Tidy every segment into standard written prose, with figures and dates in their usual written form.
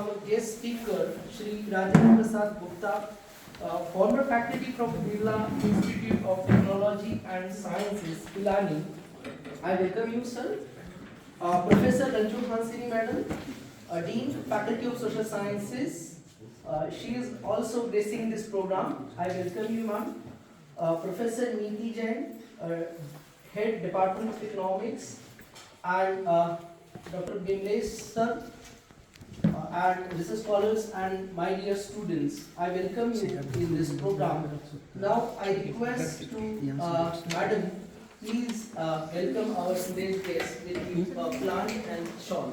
Our guest speaker, Shri Rajendra Gupta, former faculty from Birla Institute of Technology and Sciences, Pilani. I welcome you, sir. Professor Ranju Hansini, madam, Dean, Faculty of Social Sciences. She is also gracing this program. I welcome you, ma'am. Professor Neeti Jain, Head Department of Economics, and Dr. Bimlesh, sir. And research scholars and my dear students, I welcome you in this program. Now I request to Madam, please welcome our today's guest with a plant and shawl.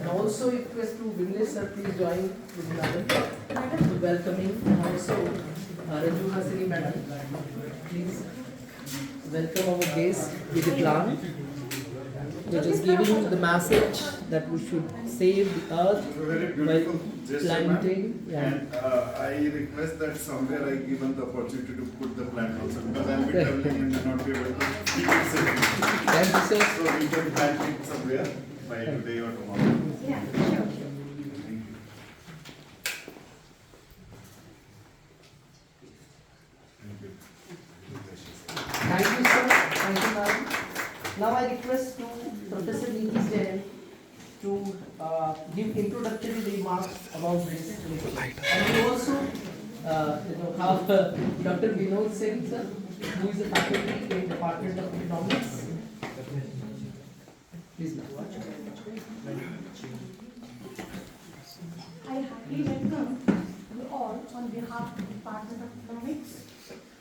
And also request to Bimlesh sir, please join with Madam. Welcoming also Ranju Hasini madam. Please welcome our guest with a plant which is giving the message that we should save the earth by planting. Yeah. And I request that somewhere I given the opportunity to put the plant also, because I will be traveling and may not be able to keep it safe. Thank you, sir. So we can plant it somewhere by today or tomorrow. Yeah, sure. Thank you, sir. Thank you, ma'am. Now I request to Professor Neeti Jain to give introductory remarks about this. And we also have Dr. Vinod Singh, sir, who is a faculty in Department of Economics. Please, ma'am. I happily welcome you all on behalf of the Department of Economics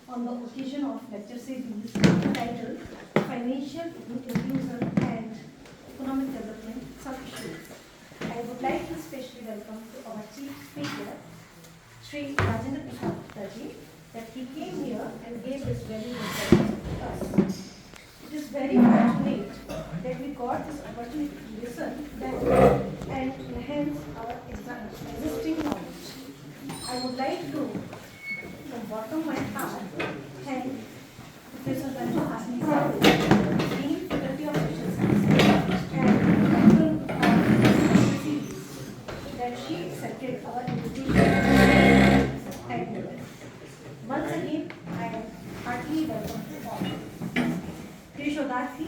on the occasion of lecture series titled Financial Inclusion and Economic Development Sub-issues. I would like to especially welcome to our chief speaker, Shri Rajendra Gupta ji, that he came here and gave this very important to us. It is very fortunate that we got this opportunity to listen and enhance our existing knowledge. I would like to, from the bottom of my heart, thank Professor Ranju Hasini sir, Dean Faculty of Social Sciences, and series that she accepted our invitation. Thank you. Once again, I heartily welcome you all. प्रिय शोधार्थी,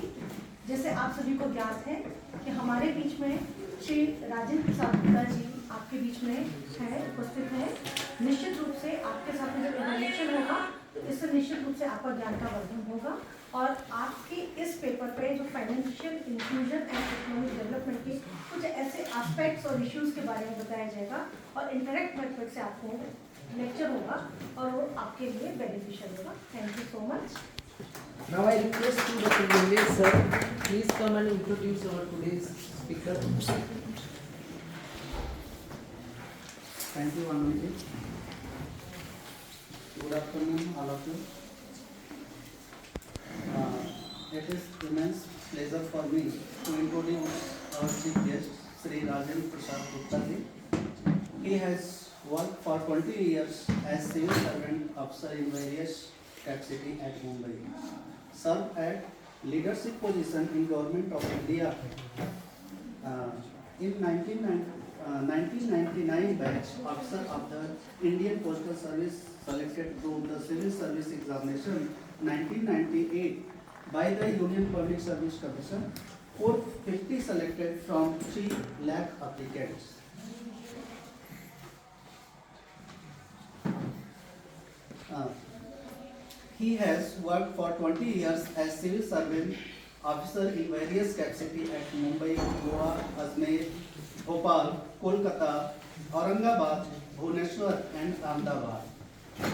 जैसे आप सभी को ज्ञात है कि हमारे बीच में श्री राजेंद्र प्रसाद गुप्ता जी आपके बीच में है, उपस्थित है। निश्चित रूप से आपके साथ में जब इंटरेक्शन होगा तो इससे निश्चित रूप से आपका ज्ञान का वर्धन होगा और आपकी इस पेपर पे जो financial inclusion and economic development के कुछ ऐसे एस्पेक्ट्स और इश्यूज के बारे में बताया जाएगा और इंटरेक्ट मेथड से आपको लेक्चर होगा और वो आपके लिए बेनिफिशियल होगा। Thank you so much. Now I request to Dr. Bimlesh sir, please come and introduce our today's speaker. Thank you, Anand. Good afternoon, all of you. It is immense pleasure for me to introduce our chief guest, Shri Rajendra Prasad Gupta ji. He has worked for 20 years as civil servant officer in various capacity at Mumbai. Served at leadership position in Government of India. In 1999 batch, officer of the Indian Postal Service selected to the Civil Service Examination 1998 by the Union Public Service Commission. 450 selected from 3 lakh applicants. He has worked for 20 years as civil servant officer in various capacity at Mumbai, Goa, Ajmer, Bhopal, Kolkata, Aurangabad, Bhubaneswar and Ahmedabad.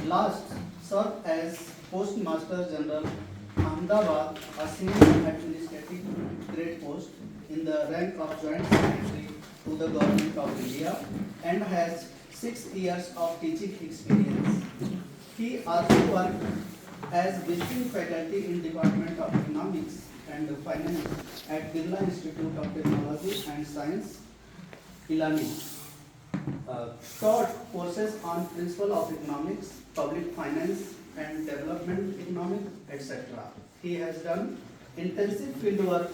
Last served as Postmaster General, Ahmedabad, a senior administrative grade post in the rank of Joint Secretary to the Government of India and has 6 years of teaching experience. He also worked as visiting faculty in Department of Economics and Finance at Birla Institute of Technology and Science, Pilani. Taught courses on principle of economics, public finance, and development economic, etc. He has done intensive field work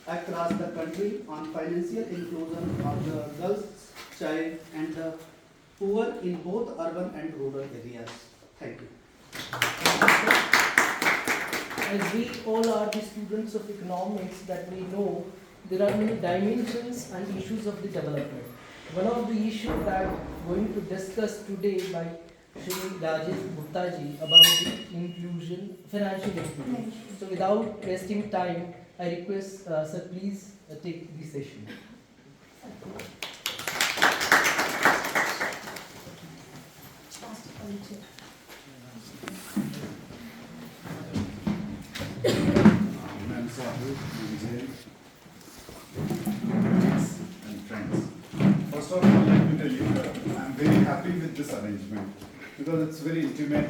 across the country on financial inclusion of the girls, child and the poor in both urban and rural areas. Thank you. As we all are the students of economics, that we know there are many dimensions and issues of the development. One of the issues that we are going to discuss today by Shri Rajesh Gupta ji about the inclusion, financial inclusion. So without wasting time, I request sir, please take the session. Ma'am Sahu, Vijay, and friends. First of all, let me tell you that I'm very happy with this arrangement because it's very intimate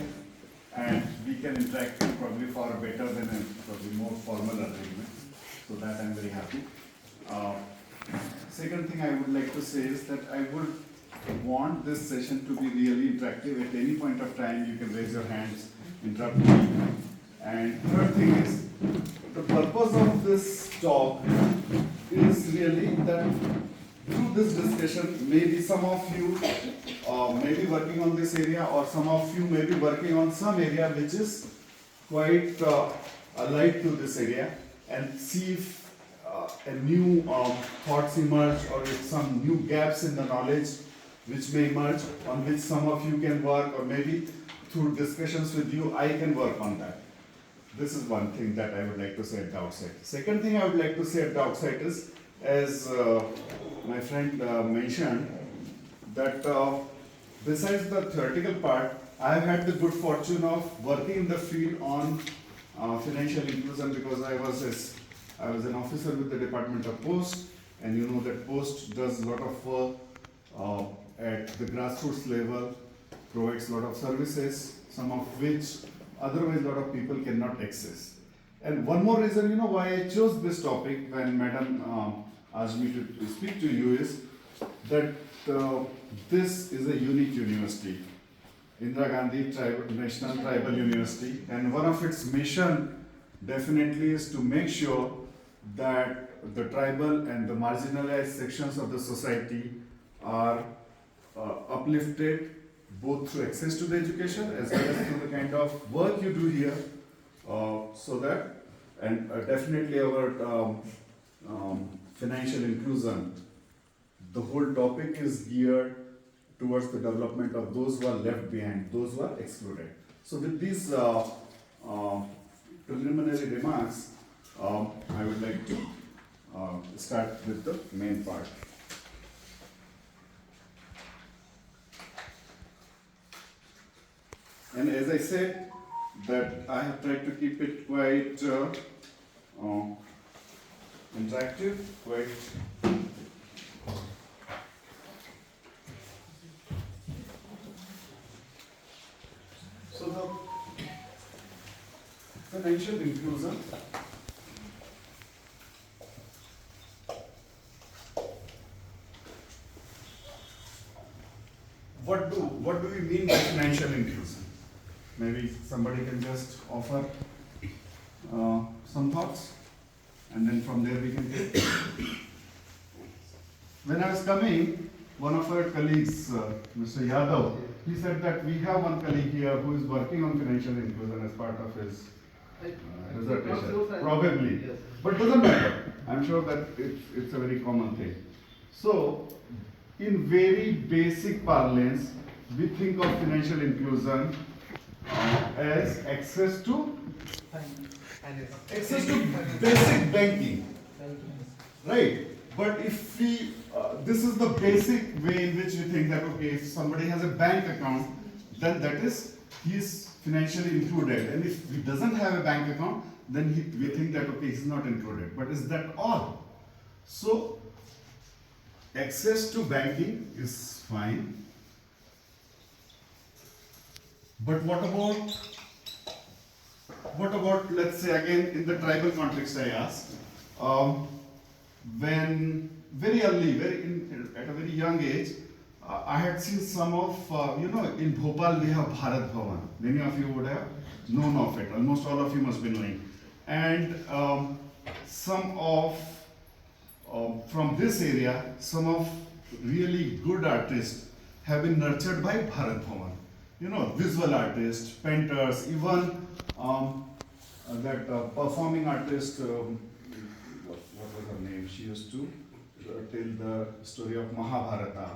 and we can interact probably far better than a probably more formal arrangement. So that I'm very happy. Second thing I would like to say is that I would want this session to be really interactive. At any point of time, you can raise your hands, interrupt me. And third thing is, the purpose of this talk is really that through this discussion, maybe some of you may be working on this area or some of you may be working on some area which is quite allied to this area and see if a new thoughts emerge or if some new gaps in the knowledge which may emerge on which some of you can work or maybe through discussions with you I can work on that. This is one thing that I would like to say at the outset. Second thing I would like to say at the outset is, as my friend mentioned, that besides the theoretical part, I have had the good fortune of working in the field on financial inclusion because I was an officer with the Department of Post, and you know that Post does a lot of work at the grassroots level, provides a lot of services, some of which otherwise a lot of people cannot access. And one more reason, you know, why I chose this topic when Madam asked me to speak to you is that this is a unique university, Indira Gandhi National Tribal University, and one of its mission definitely is to make sure that the tribal and the marginalized sections of the society are uplifted both through access to the education as well as through the kind of work you do here, so that, and definitely our financial inclusion, the whole topic is geared towards the development of those who are left behind, those who are excluded. So with these preliminary remarks, I would like to start with the main part. And as I said, that I have tried to keep it quite interactive, quite so the financial inclusion. What do we mean by financial inclusion? Maybe somebody can just offer some thoughts, and then from there we can take. When I was coming, one of our colleagues, Mr. Yadav, he said that we have one colleague here who is working on financial inclusion as part of his dissertation. Probably, yes. But doesn't matter. I'm sure that it's a very common thing. So, in very basic parlance, we think of financial inclusion as access to basic banking, right? But if we, this is the basic way in which we think that, okay, if somebody has a bank account, then that is, he is financially included. And if he doesn't have a bank account, then we think that, okay, he's not included. But is that all? So, access to banking is fine. But what about, let's say again, in the tribal context I asked, when very early, at a very young age, I had seen some of, in Bhopal we have Bharat Bhavan. Many of you would have known of it. Almost all of you must be knowing. And some of from this area, some of really good artists have been nurtured by Bharat Bhavan. You know, visual artists, painters, even that performing artist, what was her name? She used to tell the story of Mahabharata.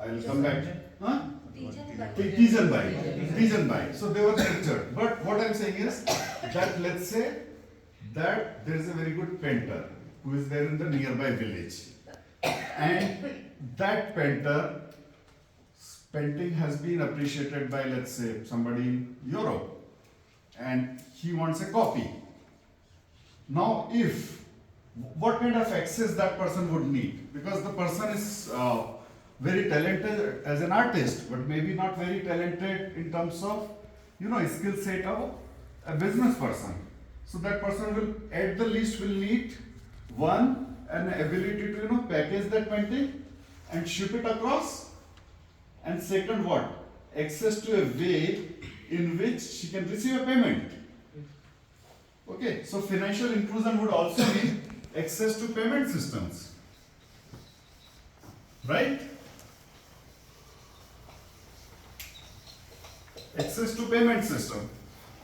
I'll come back. Huh? Tijan Bai. So they were nurtured. But what I'm saying is that let's say that there is a very good painter who is there in the nearby village. And that painter painting has been appreciated by, let's say, somebody in Europe, and he wants a copy. Now, what kind of access that person would need? Because the person is very talented as an artist, but maybe not very talented in terms of, skill set of a business person. So that person will, at the least, will need one, an ability to, package that painting and ship it across. And second, what? Access to a way in which she can receive a payment. Okay, so financial inclusion would also mean access to payment systems. Right? Access to payment system.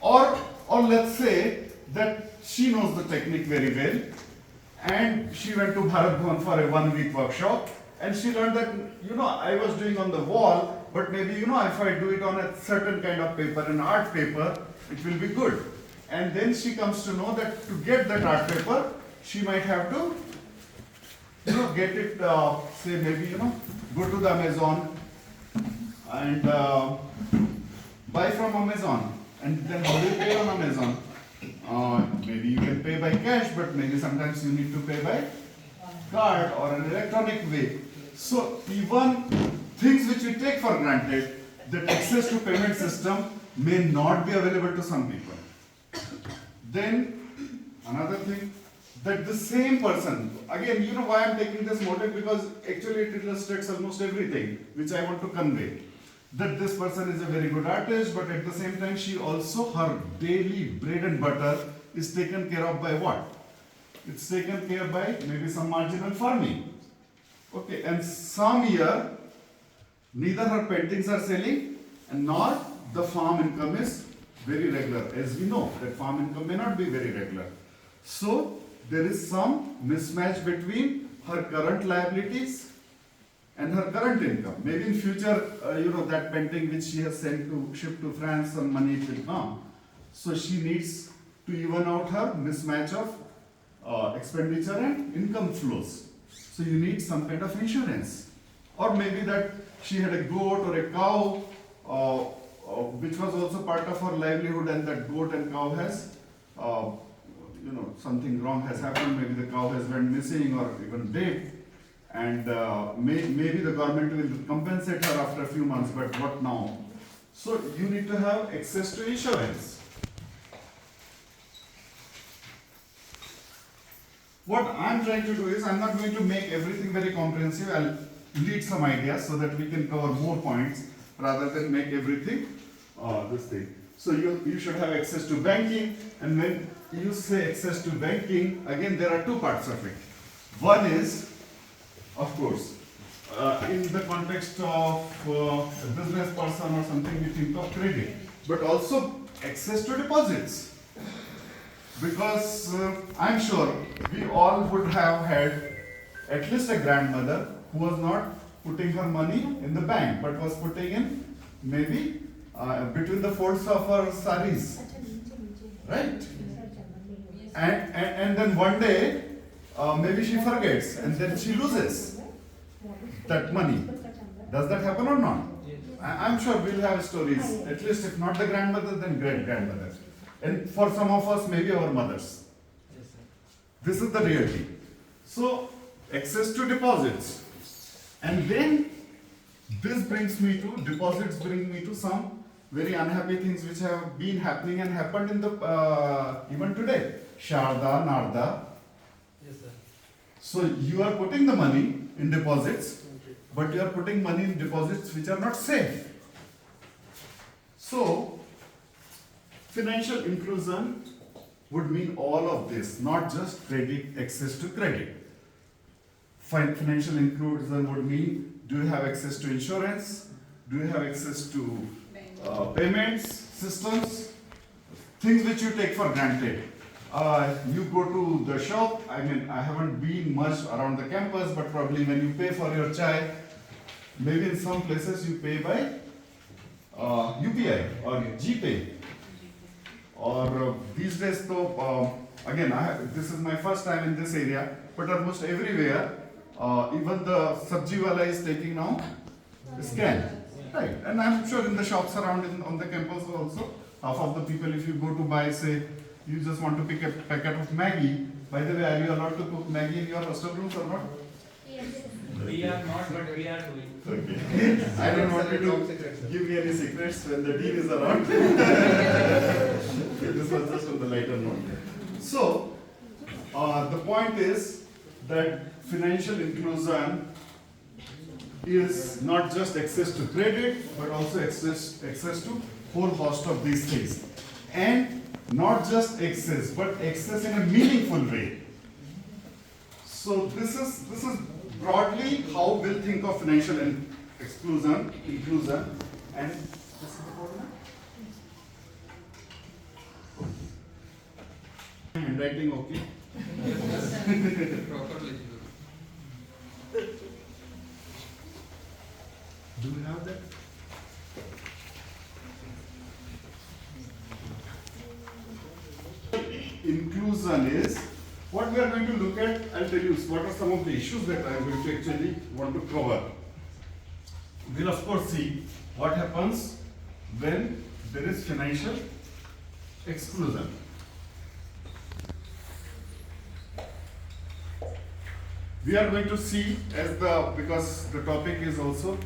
Or let's say that she knows the technique very well, and she went to Bharat Bhavan for a 1-week workshop, and she learned that, I was doing on the wall, but maybe, if I do it on a certain kind of paper, an art paper, it will be good. And then she comes to know that to get that art paper, she might have to, get it, say maybe, go to the Amazon and buy from Amazon. And then how do you pay on Amazon? Maybe you can pay by cash, but maybe sometimes you need to pay by card or an electronic way. So even things which we take for granted, that access to payment system may not be available to some people. Then another thing, that the same person, again, why I'm taking this motive, because actually it illustrates almost everything which I want to convey. That this person is a very good artist, but at the same time she also, her daily bread and butter is taken care of by what? It's taken care by maybe some marginal farming. Okay, and some year neither her paintings are selling and nor the farm income is very regular. As we know, that farm income may not be very regular. So there is some mismatch between her current liabilities and her current income. Maybe in future, that painting which she has shipped to France, some money it will come. So she needs to even out her mismatch of expenditure and income flows. So you need some kind of insurance. Or maybe that she had a goat or a cow, which was also part of her livelihood, and that goat and cow has, something wrong has happened. Maybe the cow has went missing or even dead. And maybe the government will compensate her after a few months, but what now? So you need to have access to insurance. What I'm trying to do is, I'm not going to make everything very comprehensive. I'll lead some ideas so that we can cover more points rather than make everything this thing. So you should have access to banking, and when you say access to banking, again there are two parts of it. One is, of course, in the context of a business person or something, we think of credit, but also access to deposits. Because I'm sure we all would have had at least a grandmother who was not putting her money in the bank, but was putting in maybe between the folds of her saris, right? And then one day, maybe she forgets and then she loses that money. Does that happen or not? I'm sure we'll have stories, at least if not the grandmother, then great-grandmother. And for some of us, maybe our mothers. This is the reality. So, access to deposits. And then, this brings me to, deposits bring me to some very unhappy things which have been happening and happened in the, even today. Sharda, Narda. Yes, sir. So, you are putting the money in deposits, but you are putting money in deposits which are not safe. So, Financial inclusion would mean all of this, not just credit, access to credit. Financial inclusion would mean, do you have access to insurance? Do you have access to payments, systems? Things which you take for granted. You go to the shop, I mean, I haven't been much around the campus, but probably when you pay for your chai, maybe in some places you pay by UPI or GPay. Or these days, though, again, this is my first time in this area, but almost everywhere, even the sabji wala is taking now scan. Right, and I'm sure in the shops around on the campus also, half of the people, if you go to buy, say, you just want to pick a packet of Maggi. By the way, are you allowed to cook Maggi in your hostel rooms or not? We are not, but we are doing. Okay. I don't want you to give me any secrets when the dean is around. This was just on the lighter note. So, the point is that financial inclusion is not just access to credit, but also access to whole host of these things. And not just access, but access in a meaningful way. So this is broadly how we'll think of financial inclusion, and this is the formula. Handwriting okay? Properly. Do you have that? Inclusion is what we are going to look at. I'll tell you what are some of the issues that I'm going to actually want to cover. We'll of course see what happens when there is financial exclusion. We are going to see because the topic is also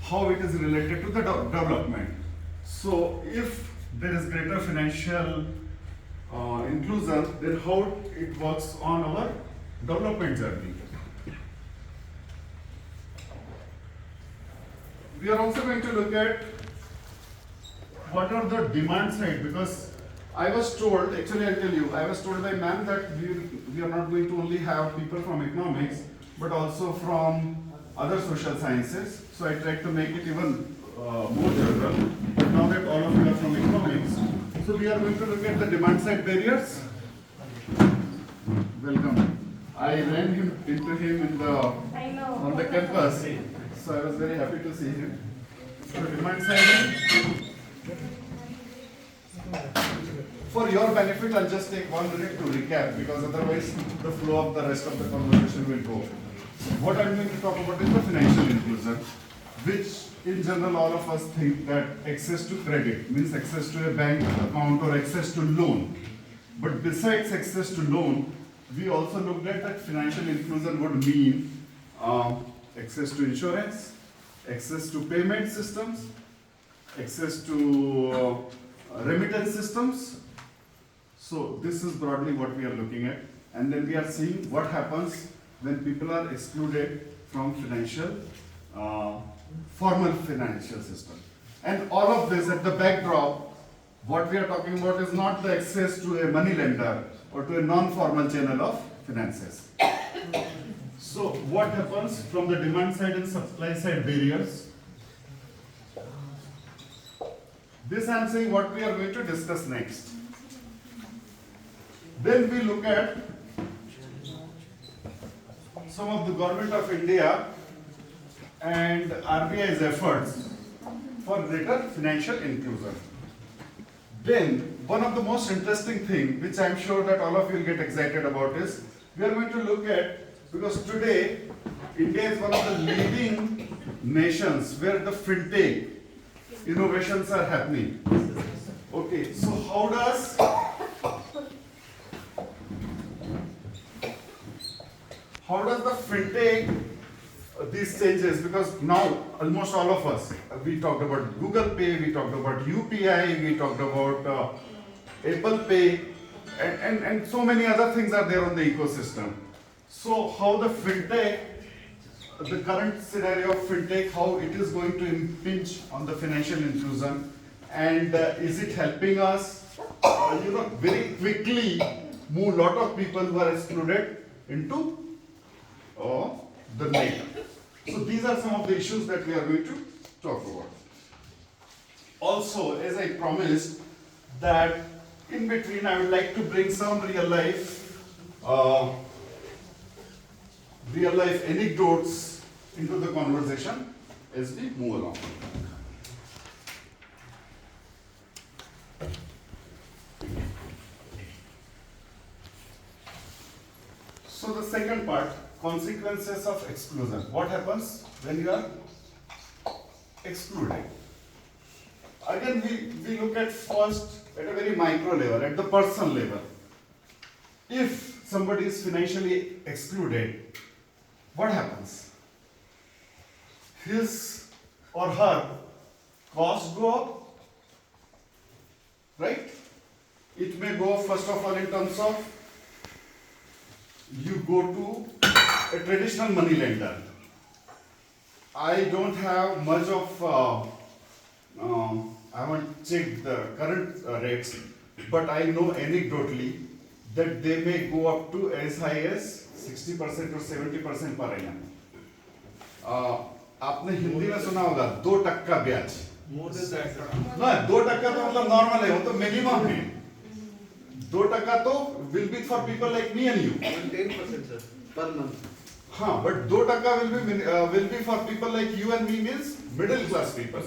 how it is related to the development. So if there is greater financial inclusion, then how it works on our development journey. We are also going to look at what are the demand side, because I was told, actually I'll tell you, I was told by ma'am that we are not going to only have people from economics, but also from other social sciences. So I tried to make it even more general. But now that all of you are from economics, so we are going to look at the demand side barriers. Welcome. I ran into him in on the campus, so I was very happy to see him. So demand side. For your benefit, I'll just take 1 minute to recap, because otherwise the flow of the rest of the conversation will go. What I'm going to talk about is the financial inclusion, which in general all of us think that access to credit means access to a bank account or access to loan. But besides access to loan, we also looked at that financial inclusion would mean access to insurance, access to payment systems, access to remittance systems. So this is broadly what we are looking at. And then we are seeing what happens when people are excluded from formal financial system. And all of this at the backdrop, what we are talking about is not the access to a money lender or to a non-formal channel of finances. So what happens from the demand side and supply side barriers? This I am saying what we are going to discuss next. Then we look at some of the Government of India and RBI's efforts for greater financial inclusion. Then, one of the most interesting things, which I'm sure that all of you will get excited about, is we are going to look at, because today India is one of the leading nations where the fintech innovations are happening. Okay, so how does the fintech these changes, because now almost all of us, we talked about Google Pay, we talked about UPI, we talked about Apple Pay, and so many other things are there on the ecosystem. So how the fintech, the current scenario of fintech, how it is going to impinge on the financial inclusion, and is it helping us very quickly move lot of people who are excluded into the net. So these are some of the issues that we are going to talk about. Also, as I promised, that in between I would like to bring some real life anecdotes into the conversation as we move along. So the second part, consequences of exclusion. What happens when you are excluded? Again, we look at first at a very micro level, at the personal level. If somebody is financially excluded, what happens? His or her costs go up, right? It may go up first of all in terms of you go to a traditional money lender. I don't have much of I haven't checked the current rates, but I know anecdotally that they may go up to as high as 60% or 70% per annum. आपने हिंदी में सुना होगा 2% ब्याज। ना 2% तो मतलब normal है, वो तो मिनिमम है। 2% तो will be for people like me and you. 10% sir per month. हाँ, but 2% will be for people like you and me, means middle class people.